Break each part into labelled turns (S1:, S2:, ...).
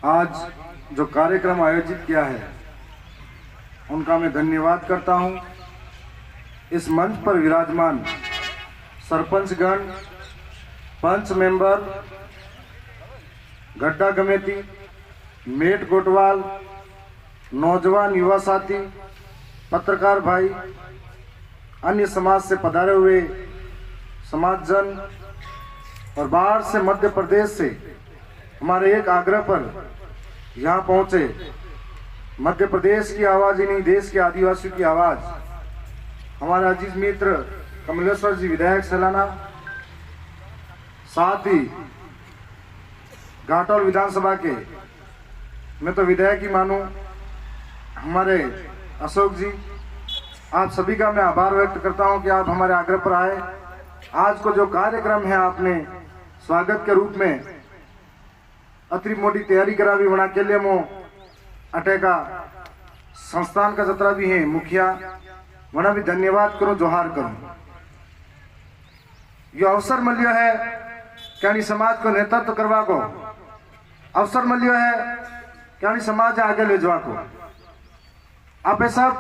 S1: आज जो कार्यक्रम आयोजित किया है उनका मैं धन्यवाद करता हूं। इस मंच पर विराजमान सरपंचगण, पंच मेंबर, गड्ढा कमेटी, मेट कोटवाल, नौजवान युवा साथी, पत्रकार भाई, अन्य समाज से पधारे हुए समाजजन और बाहर से मध्य प्रदेश से हमारे एक आग्रह पर यहाँ पहुँचे। मध्य प्रदेश की आवाज़ ही नहीं, देश के आदिवासियों की आवाज़ हमारे अजीज मित्र कमलेश्वर जी विधायक सैलाना, साथ ही घाटोल विधानसभा के मैं तो विधायक ही मानूं हमारे अशोक जी, आप सभी का मैं आभार व्यक्त करता हूं कि आप हमारे आग्रह पर आए। आज को जो कार्यक्रम है आपने स्वागत के रूप में अति मोटी तैयारी करा भी बना के लिए मो अटे का संस्थान का जतरा भी है मुखिया वना भी धन्यवाद करो, जोहार करो। यो अवसर मिलियो है क्या समाज को नेतृत्व करवा को, अवसर मिलियो है क्या समाज आगे ले जावा को। आप सब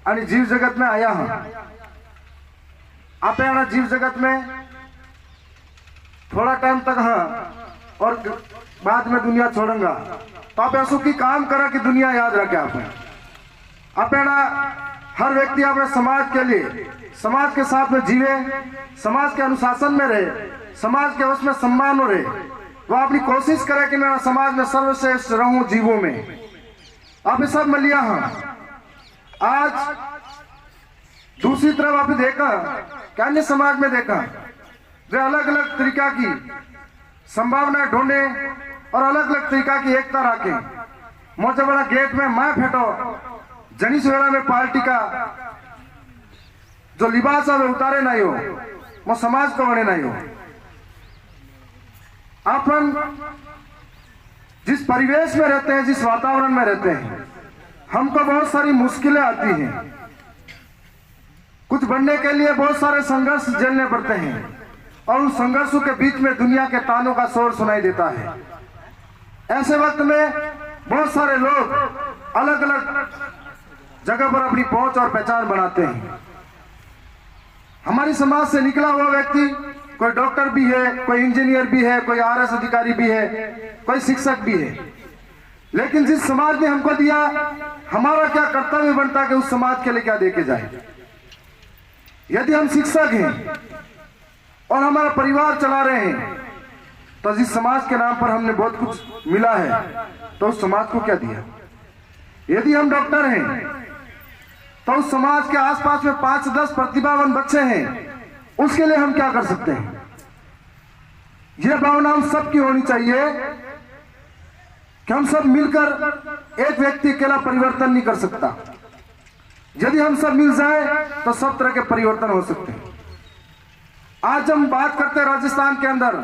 S1: आणि जीव जगत में आया हूं, आप जीव जगत में थोड़ा टाइम तक हाँ और बाद में दुनिया छोड़ूंगा, तो आप ऐसा की काम करा कि दुनिया याद रखे। आप हर व्यक्ति अपने समाज के लिए, समाज के साथ में जीवे, समाज के अनुशासन में रहे, समाज के उसमें सम्मान हो रहे, वो अपनी कोशिश करे कि मैं समाज में सर्वश्रेष्ठ रहूं जीवों में। आप सब मिलिया हाँ। आज दूसरी तरफ आप देखा क्या अन्य समाज में देखा जो अलग अलग तरीका की संभावना ढूंढे और अलग अलग तरीका की एकता रखे। मोचा बड़ा गेट में मैं फेटो जनी सवेरा में पार्टी का जो लिबास है उतारे नहीं हो, वो समाज को बने नहीं हो। अपन जिस परिवेश में रहते हैं, जिस वातावरण में रहते हैं, हमको बहुत सारी मुश्किलें आती हैं। कुछ बनने के लिए बहुत सारे संघर्ष झेलने पड़ते हैं और उन संघर्षों के बीच में दुनिया के तानों का शोर सुनाई देता है। ऐसे वक्त में बहुत सारे लोग अलग अलग जगह पर अपनी पहुंच और पहचान बनाते हैं। हमारी समाज से निकला हुआ व्यक्ति कोई डॉक्टर भी है, कोई इंजीनियर भी है, कोई आरएस अधिकारी भी है, कोई शिक्षक भी है। लेकिन जिस समाज ने हमको दिया, हमारा क्या कर्तव्य बनता है कि उस समाज के लिए क्या देके जाए। यदि हम शिक्षक हैं और हमारा परिवार चला रहे हैं, तो जिस समाज के नाम पर हमने बहुत कुछ मिला है, तो उस समाज को क्या दिया। यदि हम डॉक्टर हैं तो उस समाज के आसपास में 5-10 प्रतिभावान बच्चे हैं, उसके लिए हम क्या कर सकते हैं। यह भावना हम सबकी होनी चाहिए कि हम सब मिलकर, एक व्यक्ति अकेला परिवर्तन नहीं कर सकता। यदि हम सब मिल जाए तो सब तरह के परिवर्तन हो सकते हैं। आज हम बात करते हैं राजस्थान के अंदर,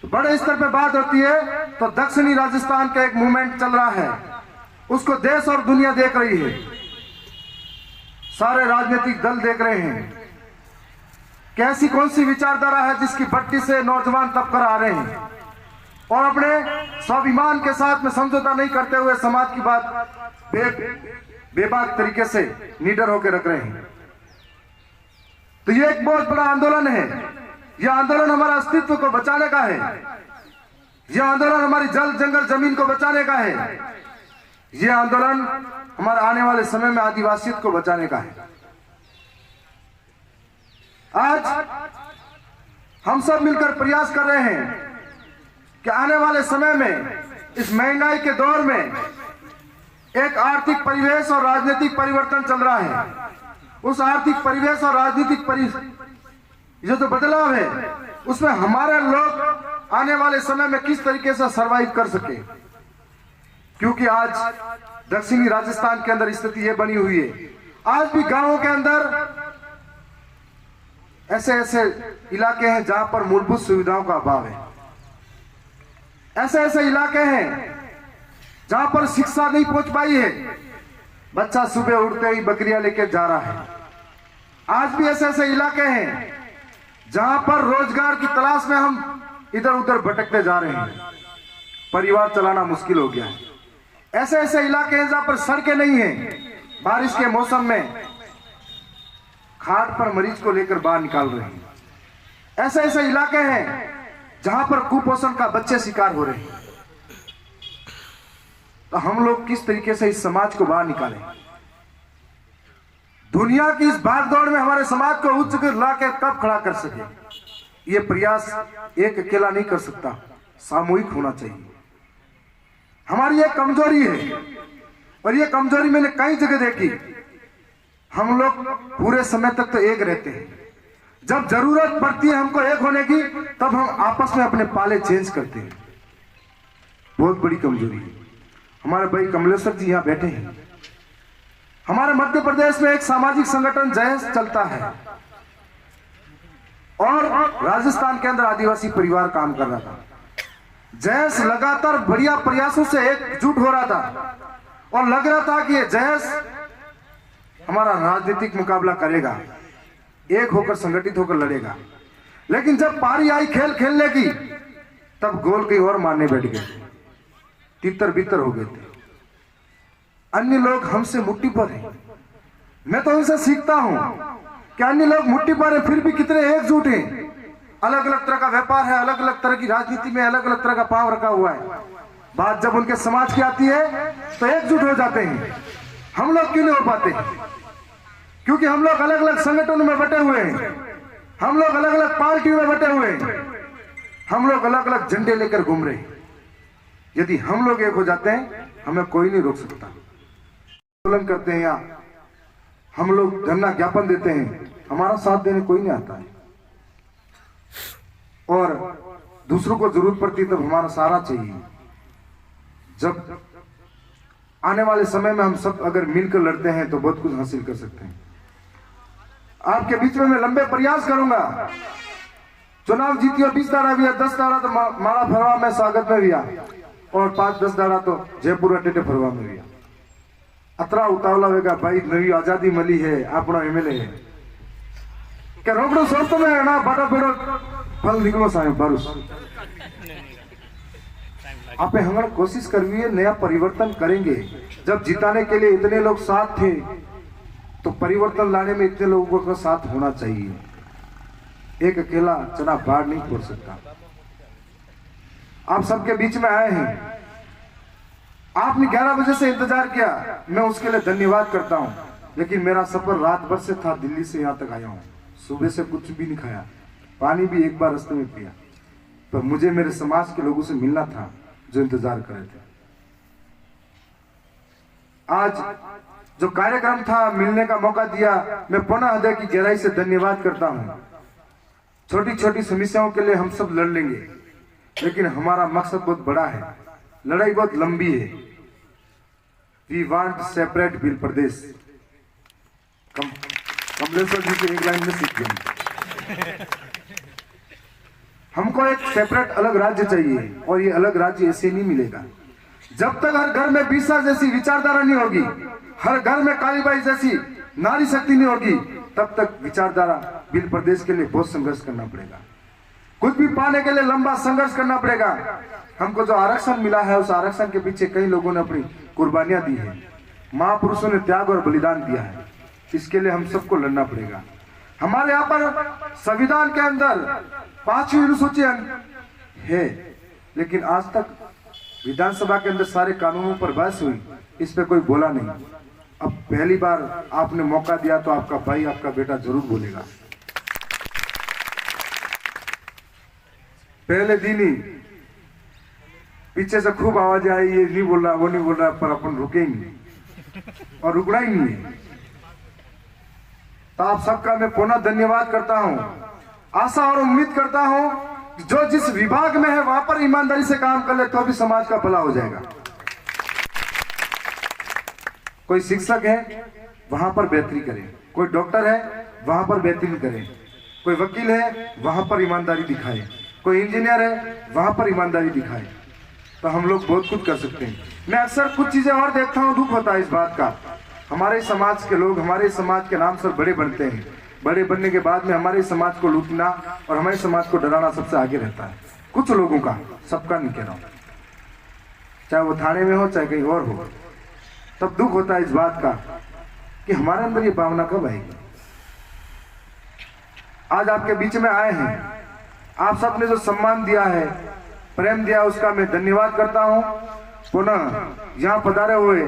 S1: तो बड़े स्तर पे बात होती है, तो दक्षिणी राजस्थान का एक मूवमेंट चल रहा है, उसको देश और दुनिया देख रही है। सारे राजनीतिक दल देख रहे हैं कैसी कौन सी विचारधारा है जिसकी भट्टी से नौजवान तब कर आ रहे हैं और अपने स्वाभिमान के साथ में समझौता नहीं करते हुए समाज की बात बेबाक तरीके से निडर होकर रख रहे हैं। तो ये एक बहुत बड़ा आंदोलन है। यह आंदोलन हमारा अस्तित्व को बचाने का है। यह आंदोलन हमारी जल जंगल जमीन को बचाने का है। यह आंदोलन हमारे आने वाले समय में आदिवासियत को बचाने का है। आज हम सब मिलकर प्रयास कर रहे हैं कि आने वाले समय में इस महंगाई के दौर में एक आर्थिक परिवेश और राजनीतिक परिवर्तन चल रहा है। उस आर्थिक परिवेश और राजनीतिक जो बदलाव है, उसमें हमारे लोग आने वाले समय में किस तरीके से सरवाइव कर सके। क्योंकि आज दक्षिणी राजस्थान के अंदर स्थिति यह बनी हुई है, आज भी गांवों के अंदर ऐसे ऐसे इलाके हैं जहां पर मूलभूत सुविधाओं का अभाव है। ऐसे ऐसे इलाके हैं जहां पर शिक्षा नहीं पहुंच पाई है। बच्चा सुबह उठते ही बकरियां लेके जा रहा है। आज भी ऐसे ऐसे इलाके हैं जहां पर रोजगार की तलाश में हम इधर उधर भटकते जा रहे हैं। परिवार चलाना मुश्किल हो गया है। ऐसे ऐसे इलाके हैं जहां पर सड़कें नहीं है, बारिश के मौसम में खाट पर मरीज को लेकर बाहर निकाल रहे हैं। ऐसे ऐसे इलाके हैं जहां पर कुपोषण का बच्चे शिकार हो रहे हैं। तो हम लोग किस तरीके से इस समाज को बाहर निकालें? दुनिया की इस भागदौड़ में हमारे समाज को उच्च ला के कब खड़ा कर सके, ये प्रयास एक अकेला नहीं कर सकता, सामूहिक होना चाहिए। हमारी एक कमजोरी है और ये कमजोरी मैंने कई जगह देखी। हम लोग पूरे समय तक तो एक रहते हैं, जब जरूरत पड़ती है हमको एक होने की, तब हम आपस में अपने पाले चेंज करते हैं। बहुत बड़ी कमजोरी है। हमारे भाई कमलेश्वर जी यहाँ बैठे हैं। हमारे मध्य प्रदेश में एक सामाजिक संगठन जयस चलता है और राजस्थान के अंदर आदिवासी परिवार काम कर रहा था। जयस लगातार बढ़िया प्रयासों से एकजुट हो रहा था और लग रहा था कि ये जयस हमारा राजनीतिक मुकाबला करेगा, एक होकर संगठित होकर लड़ेगा। लेकिन जब पारी आई खेल खेलने की, तब गोल कहीं और मारने बैठ गए, तितर बितर हो गए थे। अन्य लोग हमसे मुट्ठी पर हैं। मैं तो उनसे सीखता हूं कि अन्य लोग मुट्ठी पर हैं, फिर भी कितने एकजुट हैं। अलग अलग तरह का व्यापार है, अलग अलग तरह की राजनीति में अलग अलग तरह का पाव रखा हुआ है। बात जब उनके समाज की आती है तो एकजुट हो जाते हैं। हम लोग क्यों नहीं हो पाते? क्योंकि हम लोग अलग अलग संगठनों में बटे हुए हैं, हम लोग अलग अलग पार्टियों में बटे हुए हैं, हम लोग अलग अलग झंडे लेकर घूम रहे हैं। यदि हम लोग एक हो जाते हैं, हमें कोई नहीं रोक सकता। आंदोलन करते हैं या हम लोग धरना ज्ञापन देते हैं, हमारा साथ देने कोई नहीं आता है। और दूसरों को जरूरत पड़ती तब हमारा सहारा चाहिए। जब आने वाले समय में हम सब अगर मिलकर लड़ते हैं तो बहुत कुछ हासिल कर सकते हैं। आपके बीच में मैं लंबे प्रयास करूंगा। चुनाव जीतियो 20 दाड़ा भी है, 10 दाड़ा तो माड़ा फरवा में स्वागत में भी आ, और 5-10 दाड़ा तो जयपुर टेटे फरवा में भी आ। अतरा उतावला होगा भाई, नवी आजादी मिली है, अपना एमएलए है क्या रोकड़ो सोच तो में ना बड़ा बड़ो फल निकलो साहेब बारूस। आपे हमारा कोशिश करवी है, नया परिवर्तन करेंगे। जब जिताने के लिए इतने लोग साथ थे तो परिवर्तन लाने में इतने लोगों का साथ होना चाहिए। एक अकेला चना बाढ़ नहीं फोड़ सकता। आप सबके बीच में आए हैं, आपने 11 बजे से इंतजार किया, मैं उसके लिए धन्यवाद करता हूं। लेकिन मेरा सफर रात भर से था, दिल्ली से यहां तक आया हूं। सुबह से कुछ भी नहीं खाया, पानी भी एक बार रास्ते में पिया, पर मुझे मेरे समाज के लोगों से मिलना था जो इंतजार कर रहे थे। आज जो कार्यक्रम था, मिलने का मौका दिया, मैं पुनः हृदय की गहराई से धन्यवाद करता हूं। छोटी छोटी समस्याओं के लिए हम सब लड़ लेंगे, लेकिन हमारा मकसद बहुत बड़ा है, लड़ाई बहुत लंबी है। वी वांट सेपरेट बिल प्रदेश। कमलेश्वर जी की एक लाइन में सीख गए। हमको एक सेपरेट अलग राज्य चाहिए, और ये अलग राज्य ऐसे नहीं मिलेगा। जब तक हर घर में बीसा जैसी विचारधारा नहीं होगी, हर घर में कालीबाई जैसी नारी शक्ति नहीं होगी, तब तक विचारधारा बिल प्रदेश के लिए बहुत संघर्ष करना पड़ेगा। कुछ भी पाने के लिए लंबा संघर्ष करना पड़ेगा। हमको जो आरक्षण मिला है, उस आरक्षण के पीछे कई लोगों ने अपनी कुर्बानियां दी है, महापुरुषों ने त्याग और बलिदान दिया है। इसके लिए हम सबको लड़ना पड़ेगा। हमारे यहाँ पर संविधान के अंदर 5वीं अनुसूची है, लेकिन आज तक विधानसभा के अंदर सारे कानूनों पर बहस हुई, इस पे कोई बोला नहीं। अब पहली बार आपने मौका दिया तो आपका भाई, आपका बेटा जरूर बोलेगा। पहले दिन ही पीछे से खूब आवाज आई, ये नहीं बोल रहा, वो नहीं बोल रहा, पर अपन रुकेंगे और रुकना ही नहीं है। तो आप सबका मैं पुनः धन्यवाद करता हूं। आशा और उम्मीद करता हूं जो जिस विभाग में है वहां पर ईमानदारी से काम कर ले तो भी समाज का भला हो जाएगा। कोई शिक्षक है वहां पर बेहतरी करें, कोई डॉक्टर है वहां पर बेहतरी करें, कोई वकील है वहां पर ईमानदारी दिखाए, कोई इंजीनियर है वहां पर ईमानदारी दिखाए, तो हम लोग बहुत कुछ कर सकते हैं। मैं अक्सर कुछ चीजें और देखता हूं, दुख होता है इस बात का। हमारे समाज के लोग हमारे समाज के नाम से बड़े बनते हैं, बड़े बनने के बाद में हमारे समाज को लूटना और हमारे समाज को डराना सबसे आगे रहता है। कुछ लोगों का, सबका नहीं कह रहा हूं। चाहे वो थाने में हो चाहे कहीं और हो, तब दुख होता है इस बात का कि हमारे अंदर ये भावना कब आएगी। आज आपके बीच में आए हैं, आप सबने जो सम्मान दिया है, प्रेम दिया, उसका मैं धन्यवाद करता हूं। पुनः यहाँ पधारे हुए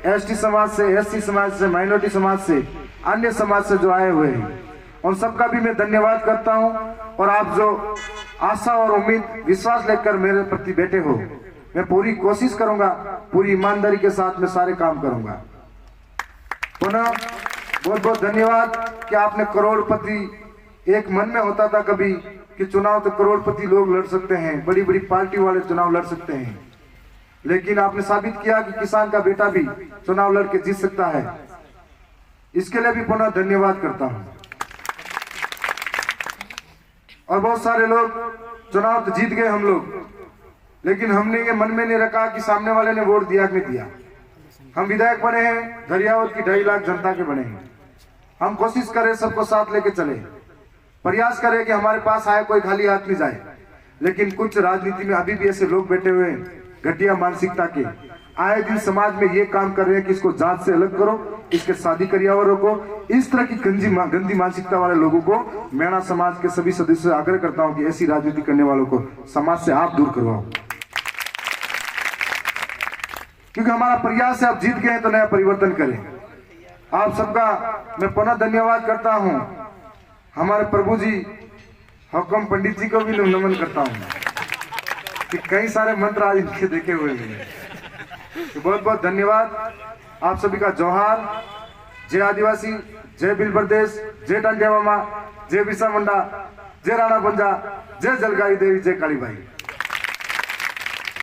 S1: एसटी समाज से, एससी समाज से, माइनॉरिटी समाज से, अन्य समाज से जो आए हुए हैं, उन सबका भी मैं धन्यवाद करता हूं। और आप जो आशा और उम्मीद, विश्वास लेकर मेरे प्रति बैठे हो, मैं पूरी कोशिश करूंगा, पूरी ईमानदारी के साथ मैं सारे काम करूंगा। पुनः बहुत बहुत धन्यवाद कि आपने करोड़पति, एक मन में होता था कभी कि चुनाव तो करोड़पति लोग लड़ सकते हैं, बड़ी बड़ी पार्टी वाले चुनाव लड़ सकते हैं, लेकिन आपने साबित किया कि किसान का बेटा भी चुनाव लड़ के जीत सकता है। इसके लिए भी पुनः धन्यवाद करता हूं। और बहुत सारे लोग चुनाव तो जीत गए हम लोग, लेकिन हमने ये मन में नहीं रखा कि सामने वाले ने वोट दिया कि नहीं दिया। हम विधायक बने हैं, धरियावत की 2.5 लाख जनता के बने हैं। हम कोशिश करें सबको साथ लेके चले, प्रयास करें कि हमारे पास आए कोई खाली हाथ नहीं जाए। लेकिन कुछ राजनीति में अभी भी ऐसे लोग बैठे हुए हैं घटिया मानसिकता के, आए दिन समाज में ये काम कर रहे हैं कि इसको जात से अलग करो, इसके शादी करियावर रोको। इस तरह की गंदी मानसिकता वाले लोगों को मैं समाज के सभी सदस्यों से आग्रह करता हूं कि ऐसी राजनीति करने वालों को समाज से आप दूर करवाओ, क्योंकि हमारा प्रयास है, आप जीत गए हैं तो नया परिवर्तन करें। आप सबका मैं पुनः धन्यवाद करता हूं। हमारे प्रभु जी हुक्म पंडित जी को भी नमन करता हूं कि कई सारे मंत्र आज इनके देखे हुए हैं। तो बहुत बहुत धन्यवाद आप सभी का। जोहार। जय आदिवासी, जय बिल प्रदेश, जय टांडिया मामा, जय बिरसा मुंडा, जय राणा पंजा, जय जलगाई देवी, जय काली भाई।